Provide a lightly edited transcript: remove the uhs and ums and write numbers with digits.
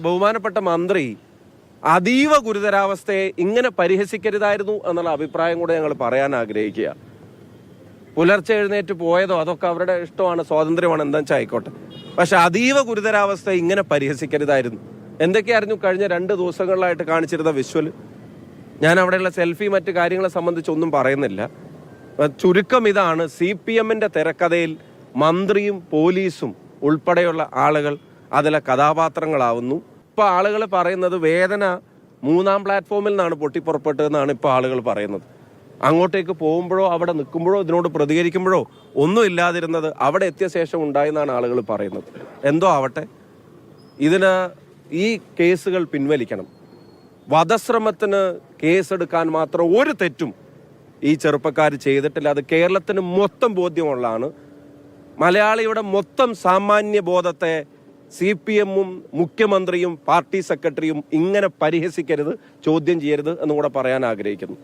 ബഹുമാനപ്പെട്ട മന്ത്രി അതീവ ഗുരുതരാവസ്ഥയെ ഇങ്ങനെ പരിഹസിക്കരുതായിരുന്നു എന്നുള്ള അഭിപ്രായം കൂടെ ഞങ്ങൾ പറയാൻ ആഗ്രഹിക്കുക. പുലർച്ചെ എഴുന്നേറ്റ് പോയതോ അതൊക്കെ അവരുടെ ഇഷ്ടമാണ്, സ്വാതന്ത്ര്യമാണ്, എന്താ വെച്ചാൽ ആയിക്കോട്ടെ. പക്ഷെ അതീവ ഗുരുതരാവസ്ഥ ഇങ്ങനെ പരിഹസിക്കരുതായിരുന്നു. എന്തൊക്കെയായിരുന്നു കഴിഞ്ഞ 2 ദിവസങ്ങളിലായിട്ട് കാണിച്ചിരുന്ന വിഷ്വൽ? ഞാൻ അവിടെയുള്ള സെൽഫി മറ്റു കാര്യങ്ങളെ സംബന്ധിച്ചൊന്നും പറയുന്നില്ല. ചുരുക്കം ഇതാണ്, CPM-ന്റെ തിരക്കഥയിൽ മന്ത്രിയും പോലീസും ഉൾപ്പെടെയുള്ള ആളുകൾ അതിലെ കഥാപാത്രങ്ങളാവുന്നു. ഇപ്പോൾ ആളുകൾ പറയുന്നത് വേദന 3-ാം പ്ലാറ്റ്ഫോമിൽ നിന്നാണ് പൊട്ടിപ്പുറപ്പെട്ടതെന്നാണ് ഇപ്പോൾ ആളുകൾ പറയുന്നത്. അങ്ങോട്ടേക്ക് പോകുമ്പോഴോ അവിടെ നിൽക്കുമ്പോഴോ ഇതിനോട് പ്രതികരിക്കുമ്പോഴോ ഒന്നും ഇല്ലാതിരുന്നത് അവിടെ എത്തിയ ശേഷം ഉണ്ടായെന്നാണ് ആളുകൾ പറയുന്നത്. എന്തോ ആവട്ടെ, ഇതിന് ഈ കേസുകൾ പിൻവലിക്കണം. വധശ്രമത്തിന് കേസെടുക്കാൻ മാത്രം ഒരു തെറ്റും ഈ ചെറുപ്പക്കാർ ചെയ്തിട്ടില്ല. അത് കേരളത്തിന് മൊത്തം ബോധ്യമുള്ളതാണ്. മലയാളിയുടെ മൊത്തം സാമാന്യ ബോധത്തെ CPM-ഉം മുഖ്യമന്ത്രിയും പാർട്ടി സെക്രട്ടറിയും ഇങ്ങനെ പരിഹസിക്കരുത്, ചോദ്യം ചെയ്യരുത് എന്നും കൂടെ പറയാൻ ആഗ്രഹിക്കുന്നു.